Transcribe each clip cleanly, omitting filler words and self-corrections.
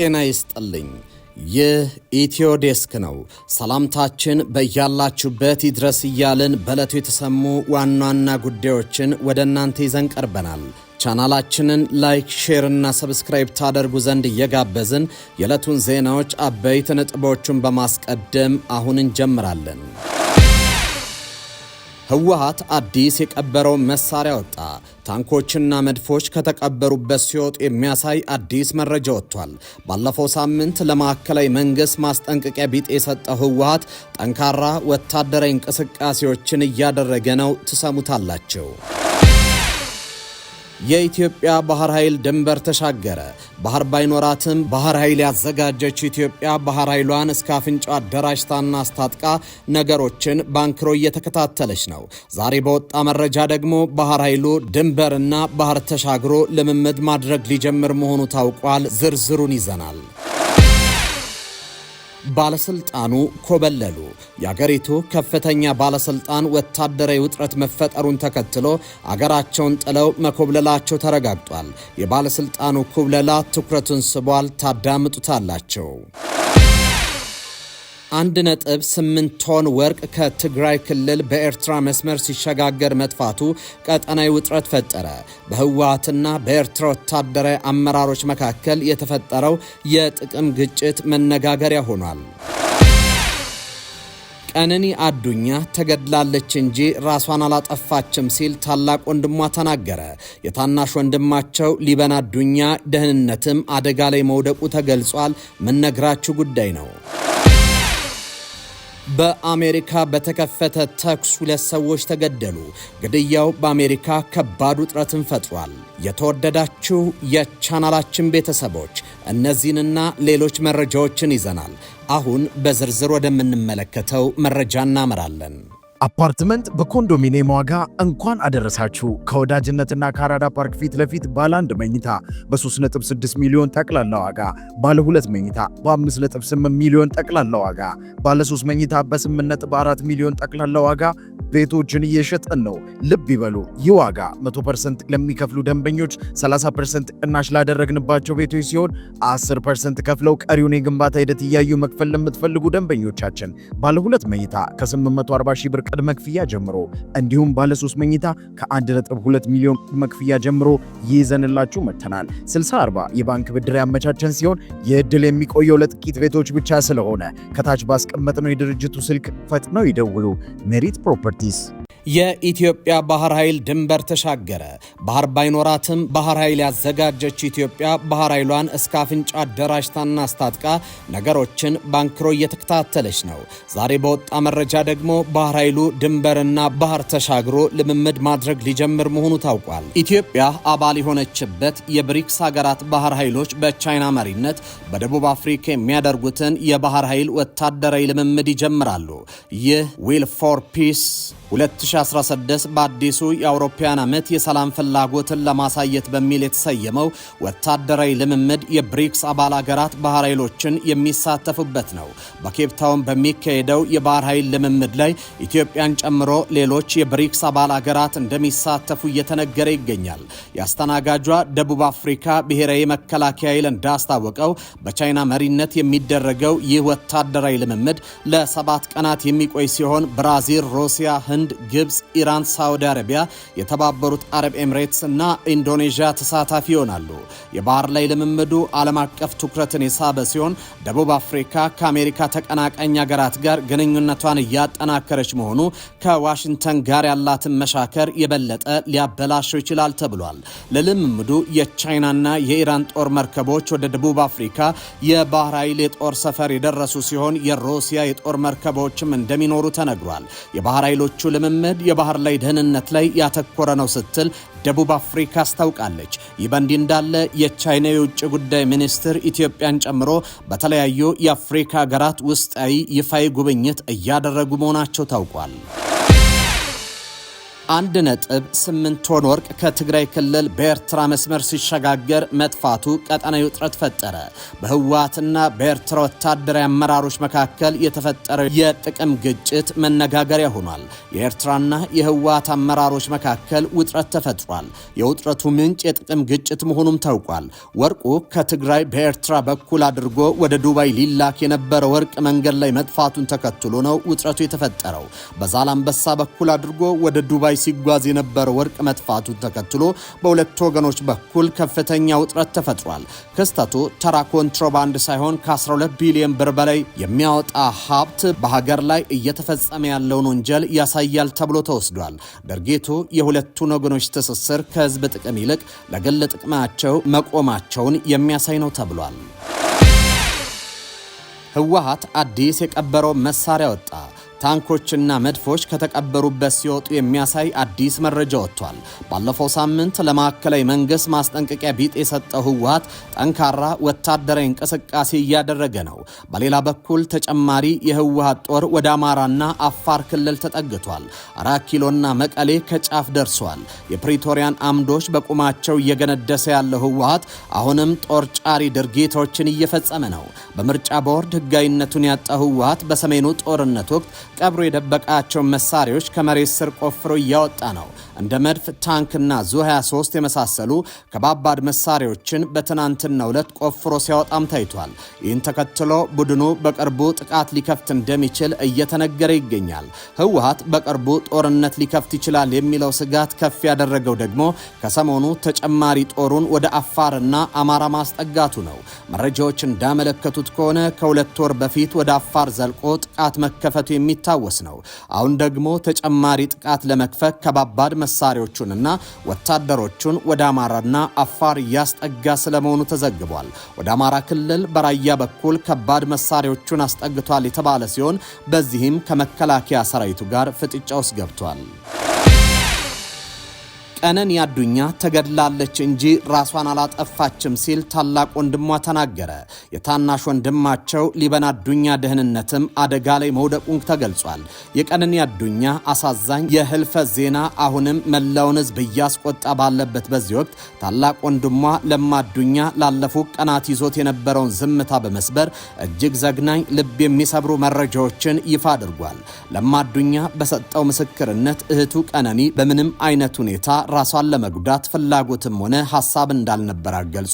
ጤና ይስጥልኝ። ይህ ኢትዮ ዴስክ ነው። ሰላምታችን በያላችሁበት ይድረስ እያልን በዕለቱ የተሰሙ ዋና ዋና ጉዳዮችን ወደ እናንተ ይዘን ቀርበናል። ቻናላችንን ላይክ፣ ሼር እና ሰብስክራይብ ታደርጉ ዘንድ እየጋበዝን የዕለቱን ዜናዎች አበይት ነጥቦችን በማስቀደም አሁን እንጀምራለን። ህወሓት አዲስ የቀበረው መሳሪያ ወጣ። ታንኮችና መድፎች ከተቀበሩበት ሲወጡ የሚያሳይ አዲስ መረጃ ወጥቷል። ባለፈው ሳምንት ለማዕከላዊ መንግስት ማስጠንቀቂያ ቢጤ የሰጠው ህወሓት ጠንካራ ወታደራዊ እንቅስቃሴዎችን እያደረገ ነው። ትሰሙታላችሁ። የኢትዮጵያ ባህር ኃይል ድንበር ተሻገረ። ባህር ባይኖራትም ባህር ኃይል ያዘጋጀችው ኢትዮጵያ ባህር ኃይሏን እስከ አፍንጫው አደራጅታና አስታጥቃ ነገሮችን ባንክሮ እየተከታተለች ነው። ዛሬ በወጣ መረጃ ደግሞ ባህር ኃይሉ ድንበርና ባህር ተሻግሮ ልምምድ ማድረግ ሊጀምር መሆኑ ታውቋል። ዝርዝሩን ይዘናል። ባለስልጣኑ ኮበለሉ። የአገሪቱ ከፍተኛ ባለስልጣን ወታደራዊ ውጥረት መፈጠሩን ተከትሎ አገራቸውን ጥለው መኮብለላቸው ተረጋግጧል። የባለስልጣኑ ኩብለላ ትኩረቱን ስቧል። ታዳምጡታላቸው። 1.8 ቶን ወርቅ ከትግራይ ክልል በኤርትራ መስመር ሲሸጋገር መጥፋቱ ቀጠናዊ ውጥረት ፈጠረ። በህወሓትና በኤርትራ ወታደራዊ አመራሮች መካከል የተፈጠረው የጥቅም ግጭት መነጋገሪያ ሆኗል። ቀነኒ አዱኛ ተገድላለች እንጂ ራሷን አላጠፋችም ሲል ታላቅ ወንድሟ ተናገረ። የታናሽ ወንድማቸው ሊበን አዱኛ ደህንነትም አደጋ ላይ መውደቁ ተገልጿል። ምነግራችሁ ጉዳይ ነው። በአሜሪካ በተከፈተ ተኩስ 2 ሰዎች ተገደሉ። ግድያው በአሜሪካ ከባድ ውጥረትን ፈጥሯል። የተወደዳችሁ የቻናላችን ቤተሰቦች እነዚህንና ሌሎች መረጃዎችን ይዘናል። አሁን በዝርዝር ወደምንመለከተው መረጃ እናመራለን። አፓርትመንት በኮንዶሚኒየም ዋጋ እንኳን አደረሳችሁ። ከወዳጅነትና ከአራዳ ፓርክ ፊት ለፊት ባለ 1 መኝታ በ3.6 ሚሊዮን ጠቅላላ ዋጋ፣ ባለ 2 መኝታ በ5.8 ሚሊዮን ጠቅላላ ዋጋ፣ ባለ 3 መኝታ በ8.4 ሚሊዮን ጠቅላላ ዋጋ ቤቶችን እየሸጠን ነው። ልብ ይበሉ፣ ይህ ዋጋ 100% ለሚከፍሉ ደንበኞች 30% ቅናሽ ላደረግንባቸው ቤቶች ሲሆን 10% ከፍለው ቀሪውን የግንባታ ሂደት እያዩ መክፈል ለምትፈልጉ ደንበኞቻችን ባለ 2 መኝታ ከ840 ሺህ ብር ቅድመ ክፍያ ጀምሮ እንዲሁም ባለ 3 መኝታ ከ1.2 ሚሊዮን ቅድመ ክፍያ ጀምሮ ይዘንላችሁ መጥተናል። 60/40 የባንክ ብድር ያመቻቸን ሲሆን የዕድል የሚቆየው ለጥቂት ቤቶች ብቻ ስለሆነ ከታች ባስቀመጥነው የድርጅቱ ስልክ ፈጥነው ይደውሉ። ሜሪት ፕሮፐርቲስ። የኢትዮጵያ ባህር ኃይል ድንበር ተሻገረ። ባህር ባይኖራትም ባህር ኃይል ያዘጋጀችው ኢትዮጵያ ባህር ኃይሏን እስከ አፍንጫ አደራጅታና አስታጥቃ ነገሮችን ባንክሮ እየተከታተለች ነው። ዛሬ በወጣ መረጃ ደግሞ ባህር ኃይሉ ድንበርና ባህር ተሻግሮ ልምምድ ማድረግ ሊጀምር መሆኑ ታውቋል። ኢትዮጵያ አባል የሆነችበት የብሪክስ ሀገራት ባህር ኃይሎች በቻይና መሪነት በደቡብ አፍሪካ የሚያደርጉትን የባህር ኃይል ወታደራዊ ልምምድ ይጀምራሉ። ይህ ዊል ፎር ፒስ 2016 በአዲሱ የአውሮፓውያን ዓመት የሰላም ፍላጎትን ለማሳየት በሚል የተሰየመው ወታደራዊ ልምምድ የብሪክስ አባል ሀገራት ባህር ኃይሎችን የሚሳተፉበት ነው። በኬፕታውን በሚካሄደው የባህር ኃይል ልምምድ ላይ ኢትዮጵያን ጨምሮ ሌሎች የብሪክስ አባል ሀገራት እንደሚሳተፉ እየተነገረ ይገኛል። የአስተናጋጇ ደቡብ አፍሪካ ብሔራዊ መከላከያ ኃይል እንዳስታወቀው በቻይና መሪነት የሚደረገው ይህ ወታደራዊ ልምምድ ለ7 ቀናት የሚቆይ ሲሆን ብራዚል፣ ሩሲያ፣ ህንድ፣ ግብጽ፣ ኢራን፣ ሳውዲ አረቢያ፣ የተባበሩት አረብ ኤምሬትስ እና ኢንዶኔዥያ ተሳታፊ ይሆናሉ። የባህር ላይ ልምምዱ ዓለም አቀፍ ትኩረትን የሳበ ሲሆን ደቡብ አፍሪካ ከአሜሪካ ተቀናቃኝ ሀገራት ጋር ግንኙነቷን እያጠናከረች መሆኑ ከዋሽንግተን ጋር ያላትን መሻከር የበለጠ ሊያበላሸው ይችላል ተብሏል። ለልምምዱ የቻይናና የኢራን ጦር መርከቦች ወደ ደቡብ አፍሪካ የባህር ኃይል የጦር ሰፈር የደረሱ ሲሆን የሩሲያ የጦር መርከቦችም እንደሚኖሩ ተነግሯል። የባህር ኃይሎቹ ልምምድ የባህር ላይ ደህንነት ላይ ያተኮረ ነው ስትል ደቡብ አፍሪካ አስታውቃለች። ይህ በእንዲህ እንዳለ የቻይና የውጭ ጉዳይ ሚኒስትር ኢትዮጵያን ጨምሮ በተለያዩ የአፍሪካ ሀገራት ውስጣዊ ይፋዊ ጉብኝት እያደረጉ መሆናቸው ታውቋል። 1.8 ቶን ወርቅ ከትግራይ ክልል በኤርትራ መስመር ሲሸጋገር መጥፋቱ ቀጠናዊ ውጥረት ፈጠረ። በህወሓትና በኤርትራ ወታደራዊ አመራሮች መካከል የተፈጠረው የጥቅም ግጭት መነጋገሪያ ሆኗል። የኤርትራና የህወሓት አመራሮች መካከል ውጥረት ተፈጥሯል። የውጥረቱ ምንጭ የጥቅም ግጭት መሆኑም ታውቋል። ወርቁ ከትግራይ በኤርትራ በኩል አድርጎ ወደ ዱባይ ሊላክ የነበረ ወርቅ መንገድ ላይ መጥፋቱን ተከትሎ ነው ውጥረቱ የተፈጠረው። በዛላምበሳ በኩል አድርጎ ወደ ዱባይ ሲጓዝ የነበረ ወርቅ መጥፋቱን ተከትሎ በሁለት ወገኖች በኩል ከፍተኛ ውጥረት ተፈጥሯል። ክስተቱ ተራ ኮንትሮባንድ ሳይሆን ከ12 ቢሊዮን ብር በላይ የሚያወጣ ሀብት በሀገር ላይ እየተፈጸመ ያለውን ወንጀል ያሳያል ተብሎ ተወስዷል። ድርጊቱ የሁለቱን ወገኖች ትስስር ከህዝብ ጥቅም ይልቅ ለግል ጥቅማቸው መቆማቸውን የሚያሳይ ነው ተብሏል። ህወሓት አዲስ የቀበረው መሳሪያ ወጣ። ታንኮችና መድፎች ከተቀበሩበት ሲወጡ የሚያሳይ አዲስ መረጃ ወጥቷል። ባለፈው ሳምንት ለማዕከላዊ መንግስት ማስጠንቀቂያ ቢጤ የሰጠው ህወሓት ጠንካራ ወታደራዊ እንቅስቃሴ እያደረገ ነው። በሌላ በኩል ተጨማሪ የህወሓት ጦር ወደ አማራና አፋር ክልል ተጠግቷል። 4 ኪሎና መቀሌ ከጫፍ ደርሷል። የፕሪቶሪያን አምዶች በቁማቸው እየገነደሰ ያለው ህወሓት አሁንም ጦር ጫሪ ድርጊቶችን እየፈጸመ ነው። በምርጫ ቦርድ ህጋዊነቱን ያጣው ህወሓት በሰሜኑ ጦርነት ወቅት ቀብሮ የደበቃቸው መሳሪያዎች ከመሬት ስር ቆፍሮ እያወጣ ነው። እንደ መድፍ፣ ታንክና ዙ23 የመሳሰሉ ከባባድ መሳሪያዎችን በትናንትናው ዕለት ቆፍሮ ሲያወጣም ታይቷል። ይህን ተከትሎ ቡድኑ በቅርቡ ጥቃት ሊከፍት እንደሚችል እየተነገረ ይገኛል። ህወሓት በቅርቡ ጦርነት ሊከፍት ይችላል የሚለው ስጋት ከፍ ያደረገው ደግሞ ከሰሞኑ ተጨማሪ ጦሩን ወደ አፋርና አማራ ማስጠጋቱ ነው። መረጃዎች እንዳመለከቱት ከሆነ ከ2 ወር በፊት ወደ አፋር ዘልቆ ጥቃት መከፈቱ የሚታወስ ነው። አሁን ደግሞ ተጨማሪ ጥቃት ለመክፈት ከባባድ መሳሪያዎቹንና ወታደሮቹን ወደ አማራና አፋር እያስጠጋ ስለመሆኑ ተዘግቧል። ወደ አማራ ክልል በራያ በኩል ከባድ መሳሪያዎቹን አስጠግቷል የተባለ ሲሆን በዚህም ከመከላከያ ሰራዊቱ ጋር ፍጥጫ ውስጥ ገብቷል። ቀነኒ አዱኛ ተገድላለች እንጂ ራሷን አላጠፋችም ሲል ታላቅ ወንድሟ ተናገረ። የታናሽ ወንድማቸው ሊበን አዱኛ ደህንነትም አደጋ ላይ መውደቁን ተገልጿል። የቀነኒ አዱኛ አሳዛኝ የህልፈት ዜና አሁንም መላውን ህዝብ እያስቆጣ ባለበት በዚህ ወቅት ታላቅ ወንድሟ ለማ አዱኛ ላለፉት ቀናት ይዞት የነበረውን ዝምታ በመስበር እጅግ ዘግናኝ ልብ የሚሰብሩ መረጃዎችን ይፋ አድርጓል። ለማ አዱኛ በሰጠው ምስክርነት እህቱ ቀነኒ በምንም አይነት ሁኔታ ራሷን ለመጉዳት ፍላጎትም ሆነ ሐሳብ እንዳልነበራት ገልጾ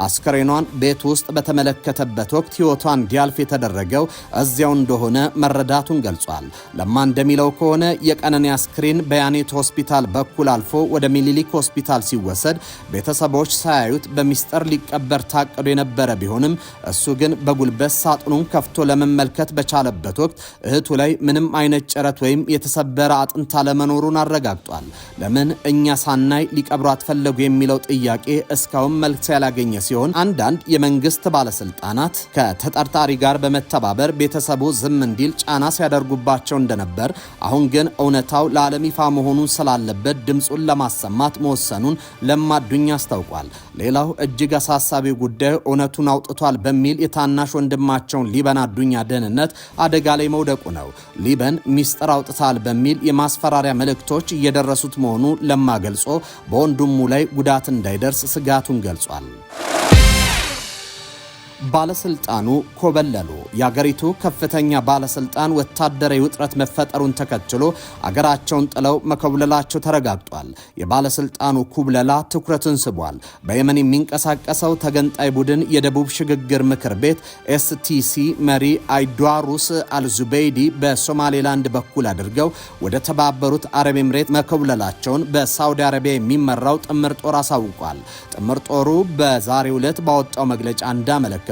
አስከሬኗን ቤት ውስጥ በተመለከተበት ወቅት ህይወቷ እንዲያልፍ የተደረገው እዚያው እንደሆነ መረዳቱን ገልጿል። ለማ እንደሚለው ከሆነ የቀነኒ አስክሬን በያኔት ሆስፒታል በኩል አልፎ ወደ ሚኒሊክ ሆስፒታል ሲወሰድ ቤተሰቦች ሳያዩት በሚስጥር ሊቀበር ታቅዶ የነበረ ቢሆንም እሱ ግን በጉልበት ሳጥኑን ከፍቶ ለመመልከት በቻለበት ወቅት እህቱ ላይ ምንም አይነት ጭረት ወይም የተሰበረ አጥንት አለመኖሩን አረጋግጧል። ለምን እኛ ሳናይ ሊቀብሯት ፈለጉ የሚለው ጥያቄ እስካሁን መልስ ያላገኘ ሲሆን አንዳንድ የመንግስት ባለስልጣናት ከተጠርጣሪ ጋር በመተባበር ቤተሰቡ ዝም እንዲል ጫና ሲያደርጉባቸው እንደነበር፣ አሁን ግን እውነታው ለዓለም ይፋ መሆኑን ስላለበት ድምፁን ለማሰማት መወሰኑን ለማ አዱኛ አስታውቋል። ሌላው እጅግ አሳሳቢ ጉዳይ እውነቱን አውጥቷል በሚል የታናሽ ወንድማቸውን ሊበን አዱኛ ደህንነት አደጋ ላይ መውደቁ ነው። ሊበን ሚስጥር አውጥታል በሚል የማስፈራሪያ መልእክቶች እየደረሱት መሆኑ ለማ ገልጾ በወንድሙ ላይ ጉዳት እንዳይደርስ ስጋቱን ገልጿል። ባለስልጣኑ ኮበለሉ። የአገሪቱ ከፍተኛ ባለስልጣን ወታደራዊ ውጥረት መፈጠሩን ተከትሎ አገራቸውን ጥለው መኮብለላቸው ተረጋግጧል። የባለስልጣኑ ኩብለላ ትኩረትን ስቧል። በየመን የሚንቀሳቀሰው ተገንጣይ ቡድን የደቡብ ሽግግር ምክር ቤት ኤስቲሲ መሪ አይድዋሩስ አልዙበይዲ በሶማሌላንድ በኩል አድርገው ወደ ተባበሩት አረብ ኤምሬት መኮብለላቸውን በሳውዲ አረቢያ የሚመራው ጥምር ጦር አሳውቋል። ጥምር ጦሩ በዛሬው ዕለት ባወጣው መግለጫ እንዳመለከተው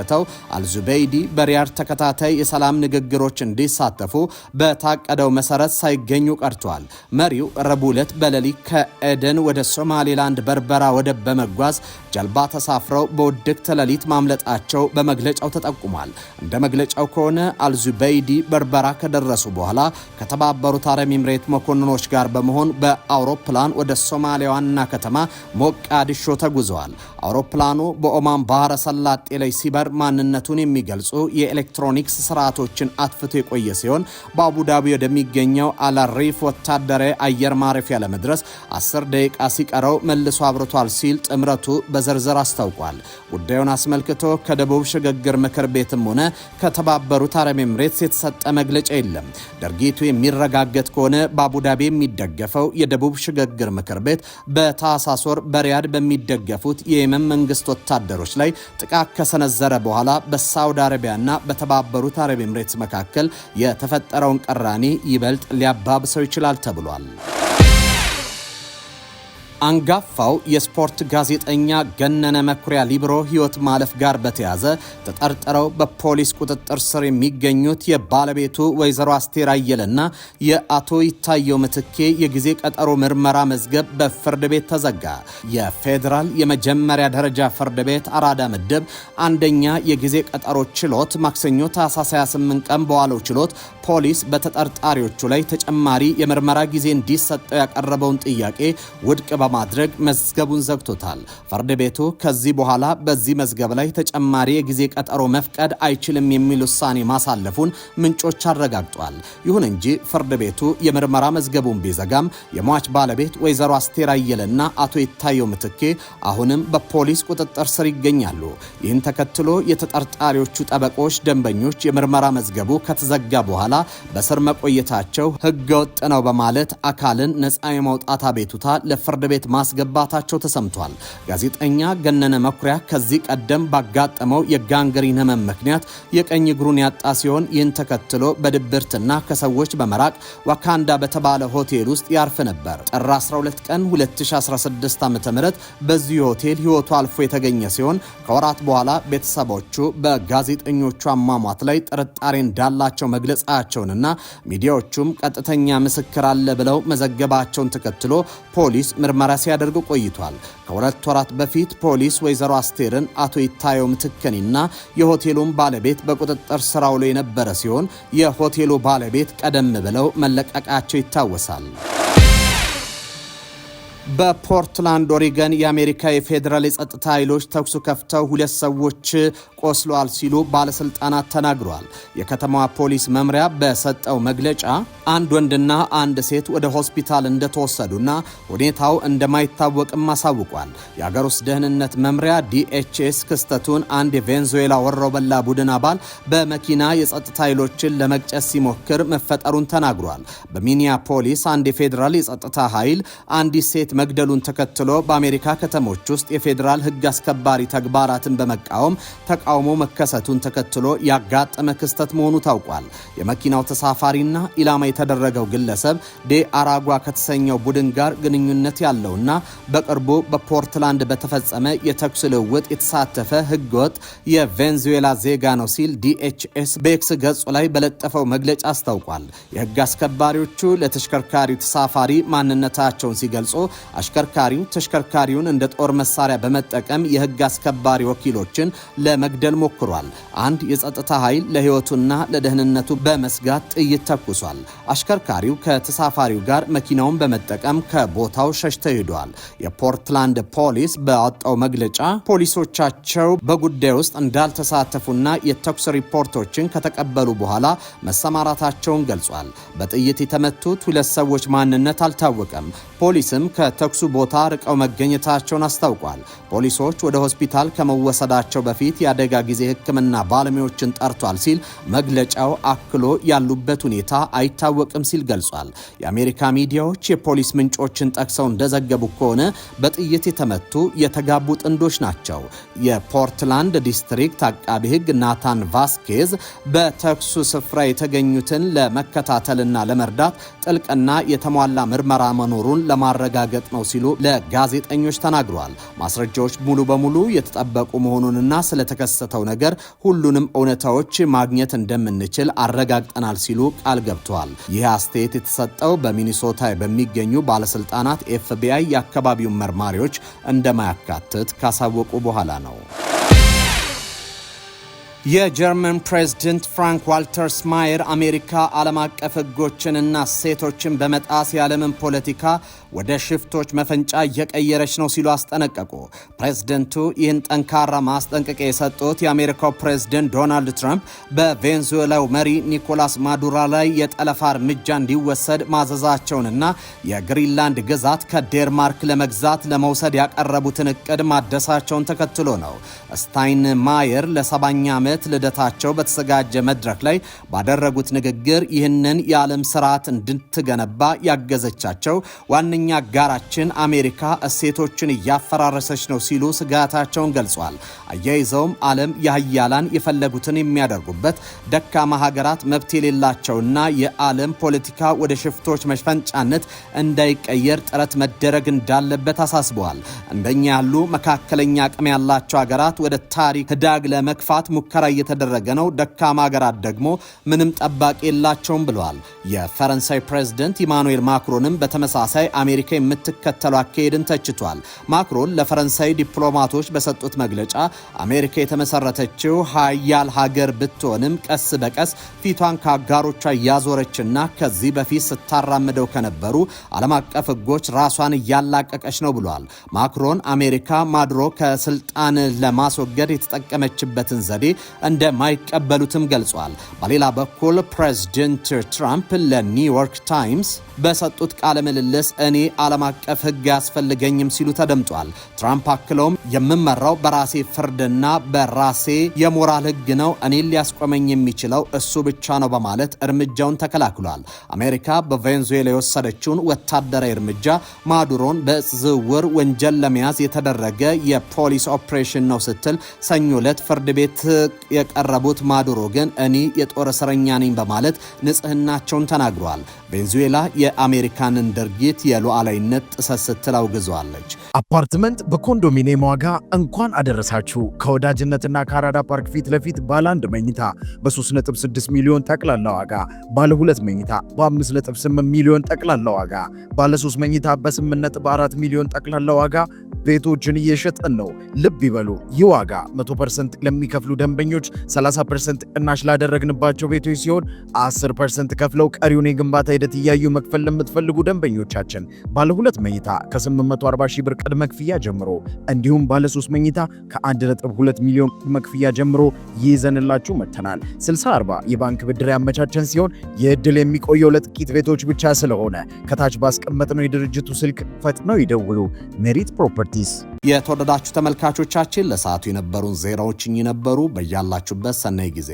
አልዙበይዲ በሪያድ ተከታታይ የሰላም ንግግሮች እንዲሳተፉ በታቀደው መሰረት ሳይገኙ ቀርተዋል። መሪው ረቡዕ ዕለት በሌሊት ከኤደን ወደ ሶማሌላንድ በርበራ ወደብ በመጓዝ ጀልባ ተሳፍረው በውድቅት ሌሊት ማምለጣቸው በመግለጫው ተጠቁሟል። እንደ መግለጫው ከሆነ አልዙበይዲ በርበራ ከደረሱ በኋላ ከተባበሩት አረብ ኤምሬት መኮንኖች ጋር በመሆን በአውሮፕላን ወደ ሶማሊያ ዋና ከተማ ሞቃዲሾ ተጉዘዋል። አውሮፕላኑ በኦማን ባህረ ሰላጤ ላይ ሲበር መስመር ማንነቱን የሚገልጹ የኤሌክትሮኒክስ ስርዓቶችን አጥፍቶ የቆየ ሲሆን በአቡዳቢ ወደሚገኘው አላሪፍ ወታደራዊ አየር ማረፊያ ለመድረስ 10 ደቂቃ ሲቀረው መልሶ አብርቷል ሲል ጥምረቱ በዝርዝር አስታውቋል። ጉዳዩን አስመልክቶ ከደቡብ ሽግግር ምክር ቤትም ሆነ ከተባበሩት አረብ ኤምሬትስ የተሰጠ መግለጫ የለም። ድርጊቱ የሚረጋገጥ ከሆነ በአቡዳቢ የሚደገፈው የደቡብ ሽግግር ምክር ቤት በታህሳስ ወር በሪያድ በሚደገፉት የየመን መንግስት ወታደሮች ላይ ጥቃት ከሰነዘረ በኋላ በሳውዲ አረቢያና በተባበሩት አረብ ኤምሬትስ መካከል የተፈጠረውን ቅራኔ ይበልጥ ሊያባብሰው ይችላል ተብሏል። አንጋፋው የስፖርት ጋዜጠኛ ገነነ መኩሪያ ሊብሮ ሕይወት ማለፍ ጋር በተያዘ ተጠርጥረው በፖሊስ ቁጥጥር ስር የሚገኙት የባለቤቱ ወይዘሮ አስቴር አየለና የአቶ ይታየው ምትኬ የጊዜ ቀጠሮ ምርመራ መዝገብ በፍርድ ቤት ተዘጋ። የፌዴራል የመጀመሪያ ደረጃ ፍርድ ቤት አራዳ ምድብ አንደኛ የጊዜ ቀጠሮ ችሎት ማክሰኞ ታህሳስ 28 ቀን በዋለው ችሎት ፖሊስ በተጠርጣሪዎቹ ላይ ተጨማሪ የምርመራ ጊዜ እንዲሰጠው ያቀረበውን ጥያቄ ውድቅ በማድረግ መዝገቡን ዘግቶታል። ፍርድ ቤቱ ከዚህ በኋላ በዚህ መዝገብ ላይ ተጨማሪ የጊዜ ቀጠሮ መፍቀድ አይችልም የሚል ውሳኔ ማሳለፉን ምንጮች አረጋግጧል። ይሁን እንጂ ፍርድ ቤቱ የምርመራ መዝገቡን ቢዘጋም የሟች ባለቤት ወይዘሮ አስቴር አየለና አቶ ይታየው ምትኬ አሁንም በፖሊስ ቁጥጥር ስር ይገኛሉ። ይህን ተከትሎ የተጠርጣሪዎቹ ጠበቆች ደንበኞች የምርመራ መዝገቡ ከተዘጋ በኋላ በስር መቆየታቸው ሕገወጥ ነው በማለት አካልን ነፃ የማውጣት አቤቱታ ለፍርድ ቤት ማስገባታቸው ተሰምቷል። ጋዜጠኛ ገነነ መኩሪያ ከዚህ ቀደም ባጋጠመው የጋንግሪን ህመም ምክንያት የቀኝ እግሩን ያጣ ሲሆን ይህን ተከትሎ በድብርትና ከሰዎች በመራቅ ዋካንዳ በተባለ ሆቴል ውስጥ ያርፍ ነበር። ጥር 12 ቀን 2016 ዓ.ም በዚህ ሆቴል ህይወቱ አልፎ የተገኘ ሲሆን ከወራት በኋላ ቤተሰቦቹ በጋዜጠኞቹ አሟሟት ላይ ጥርጣሬ እንዳላቸው መግለጻቸውንና ሚዲያዎቹም ቀጥተኛ ምስክር አለ ብለው መዘገባቸውን ተከትሎ ፖሊስ ምርመራ ሲያደርግ ቆይቷል። ከሁለት ወራት በፊት ፖሊስ ወይዘሮ አስቴርን አቶ ይታየው ምትኬንና የሆቴሉን ባለቤት በቁጥጥር ስር አውሎ የነበረ ሲሆን የሆቴሉ ባለቤት ቀደም ብለው መለቀቃቸው ይታወሳል። በፖርትላንድ ኦሪገን የአሜሪካ የፌዴራል የጸጥታ ኃይሎች ተኩስ ከፍተው 2 ሰዎች ቆስለዋል ሲሉ ባለስልጣናት ተናግረዋል። የከተማዋ ፖሊስ መምሪያ በሰጠው መግለጫ አንድ ወንድና አንድ ሴት ወደ ሆስፒታል እንደተወሰዱና ሁኔታው እንደማይታወቅም አሳውቋል። የአገር ውስጥ ደህንነት መምሪያ DHS ክስተቱን አንድ የቬንዙዌላ ወሮበላ ቡድን አባል በመኪና የጸጥታ ኃይሎችን ለመግጨት ሲሞክር መፈጠሩን ተናግሯል። በሚኒያፖሊስ አንድ የፌዴራል የጸጥታ ኃይል አንዲት ሴት መግደሉን ተከትሎ በአሜሪካ ከተሞች ውስጥ የፌዴራል ሕግ አስከባሪ ተግባራትን በመቃወም ተቃውሞ መከሰቱን ተከትሎ ያጋጠመ ክስተት መሆኑ ታውቋል። የመኪናው ተሳፋሪና ኢላማ የተደረገው ግለሰብ ዴ አራጓ ከተሰኘው ቡድን ጋር ግንኙነት ያለውና በቅርቡ በፖርትላንድ በተፈጸመ የተኩስ ልውውጥ የተሳተፈ ሕገወጥ የቬንዙዌላ ዜጋ ነው ሲል DHS በኤክስ ገጹ ላይ በለጠፈው መግለጫ አስታውቋል። የሕግ አስከባሪዎቹ ለተሽከርካሪው ተሳፋሪ ማንነታቸውን ሲገልጹ አሽከርካሪው ተሽከርካሪውን እንደ ጦር መሳሪያ በመጠቀም የሕግ አስከባሪ ወኪሎችን ለመግደል ሞክሯል። አንድ የጸጥታ ኃይል ለሕይወቱና ለደህንነቱ በመስጋት ጥይት ተኩሷል። አሽከርካሪው ከተሳፋሪው ጋር መኪናውን በመጠቀም ከቦታው ሸሽተው ሄደዋል። የፖርትላንድ ፖሊስ በወጣው መግለጫ ፖሊሶቻቸው በጉዳዩ ውስጥ እንዳልተሳተፉና የተኩስ ሪፖርቶችን ከተቀበሉ በኋላ መሰማራታቸውን ገልጿል። በጥይት የተመቱት 2 ሰዎች ማንነት አልታወቀም። ፖሊስም ከተኩሱ ቦታ ርቀው መገኘታቸውን አስታውቋል። ፖሊሶች ወደ ሆስፒታል ከመወሰዳቸው በፊት የአደጋ ጊዜ ሕክምና ባለሙያዎችን ጠርቷል ሲል መግለጫው አክሎ ያሉበት ሁኔታ አይታወቅም ሲል ገልጿል። የአሜሪካ ሚዲያዎች የፖሊስ ምንጮችን ጠቅሰው እንደዘገቡ ከሆነ በጥይት የተመቱ የተጋቡ ጥንዶች ናቸው። የፖርትላንድ ዲስትሪክት አቃቢ ሕግ ናታን ቫስኬዝ በተኩሱ ስፍራ የተገኙትን ለመከታተልና ለመርዳት ጥልቅና የተሟላ ምርመራ መኖሩን ለማረጋገጥ ነው ሲሉ ለጋዜጠኞች ተናግረዋል። ማስረጃዎች ሙሉ በሙሉ የተጠበቁ መሆኑንና ስለተከሰተው ነገር ሁሉንም እውነታዎች ማግኘት እንደምንችል አረጋግጠናል ሲሉ ቃል ገብተዋል። ይህ አስተያየት የተሰጠው በሚኒሶታ በሚገኙ ባለስልጣናት FBI የአካባቢውን መርማሪዎች እንደማያካትት ካሳወቁ በኋላ ነው። የጀርመን ፕሬዝዳንት ፍራንክ ዋልተር ስማየር አሜሪካ ዓለም አቀፍ ሕጎችንና እሴቶችን በመጣስ የዓለምን ፖለቲካ ወደ ሽፍቶች መፈንጫ እየቀየረች ነው ሲሉ አስጠነቀቁ። ፕሬዝዳንቱ ይህን ጠንካራ ማስጠንቀቂያ የሰጡት የአሜሪካው ፕሬዝዳንት ዶናልድ ትራምፕ በቬንዙዌላው መሪ ኒኮላስ ማዱሮ ላይ የጠለፋ እርምጃ እንዲወሰድ ማዘዛቸውንና የግሪንላንድ ግዛት ከዴንማርክ ለመግዛት ለመውሰድ ያቀረቡትን እቅድ ማደሳቸውን ተከትሎ ነው። ስታይንማየር ለ70ኛ ዓመት ልደታቸው በተዘጋጀ መድረክ ላይ ባደረጉት ንግግር ይህንን የዓለም ስርዓት እንድትገነባ ያገዘቻቸው ዋነኛ አጋራችን አሜሪካ እሴቶችን እያፈራረሰች ነው ሲሉ ስጋታቸውን ገልጿል። አያይዘውም ዓለም የሀያላን የፈለጉትን የሚያደርጉበት ደካማ ሀገራት መብት የሌላቸውና የዓለም ፖለቲካ ወደ ሽፍቶች መፈንጫነት እንዳይቀየር ጥረት መደረግ እንዳለበት አሳስበዋል። እንደኛ ያሉ መካከለኛ አቅም ያላቸው ሀገራት ወደ ታሪክ ህዳግ ለመክፋት ሙከራ እየተደረገ ነው። ደካማ ሀገራት ደግሞ ምንም ጠባቂ የላቸውም ብለዋል። የፈረንሳይ ፕሬዝዳንት ኢማኑኤል ማክሮንም በተመሳሳይ አሜሪካ የምትከተለው አካሄድን ተችቷል። ማክሮን ለፈረንሳይ ዲፕሎማቶች በሰጡት መግለጫ አሜሪካ የተመሰረተችው ሀያል ሀገር ብትሆንም ቀስ በቀስ ፊቷን ከአጋሮቿ እያዞረችና ከዚህ በፊት ስታራምደው ከነበሩ ዓለም አቀፍ ህጎች ራሷን እያላቀቀች ነው ብለዋል። ማክሮን አሜሪካ ማዱሮ ከስልጣን ለማስወገድ የተጠቀመችበትን ዘዴ እንደማይቀበሉትም ገልጿል። በሌላ በኩል ፕሬዝዳንት ትራምፕ ለኒውዮርክ ታይምስ በሰጡት ቃለ ምልልስ እኔ ዓለም አቀፍ ህግ ያስፈልገኝም ሲሉ ተደምጧል። ትራምፕ አክለውም የምመራው በራሴ ፍርድና በራሴ የሞራል ህግ ነው፣ እኔን ሊያስቆመኝ የሚችለው እሱ ብቻ ነው በማለት እርምጃውን ተከላክሏል። አሜሪካ በቬንዙዌላ የወሰደችውን ወታደራዊ እርምጃ ማዱሮን በእጽ ዝውውር ወንጀል ለመያዝ የተደረገ የፖሊስ ኦፕሬሽን ነው ስትል ሰኞ ዕለት ፍርድ ቤት የቀረቡት ማዱሮ ግን እኔ የጦር እስረኛ ነኝ በማለት ንጽህናቸውን ተናግረዋል። ቬንዙዌላ የአሜሪካንን ድርጊት የሉዓላዊነት ጥሰት ስትል አውግዘዋለች። አፓርትመንት በኮንዶሚኒየም ዋጋ እንኳን አደረሳችሁ። ከወዳጅነትና ከአራዳ ፓርክ ፊት ለፊት ባለ 1 መኝታ በ3.6 ሚሊዮን ጠቅላላ ዋጋ፣ ባለ 2 መኝታ በ5.8 ሚሊዮን ጠቅላላ ዋጋ፣ ባለ 3 መኝታ በ8.4 ሚሊዮን ጠቅላላ ዋጋ ቤቶችን እየሸጠን ነው። ልብ ይበሉ፣ ይህ ዋጋ 100% ለሚከፍሉ ደንበኞች 30% ቅናሽ ላደረግንባቸው ቤቶች ሲሆን 10% ከፍለው ቀሪውን የግንባታ ሂደት እያዩ መክፈል ለምትፈልጉ ደንበኞቻችን ባለ 2 መኝታ ከ840 ሺህ ብር ቅድመ ክፍያ ጀምሮ እንዲሁም ባለ 3 መኝታ ከ1.2 ሚሊዮን ቅድመ ክፍያ ጀምሮ ይዘንላችሁ መጥተናል። 60/40 የባንክ ብድር ያመቻቸን ሲሆን የዕድል የሚቆየው ለጥቂት ቤቶች ብቻ ስለሆነ ከታች ባስቀመጥነው የድርጅቱ ስልክ ፈጥነው ይደውሉ። ሜሪት ፕሮፐርቲስ። የተወደዳችሁ ተመልካቾቻችን ለሰዓቱ የነበሩን ዜናዎች እኚህ ነበሩ። በያላችሁበት ሰናይ ጊዜ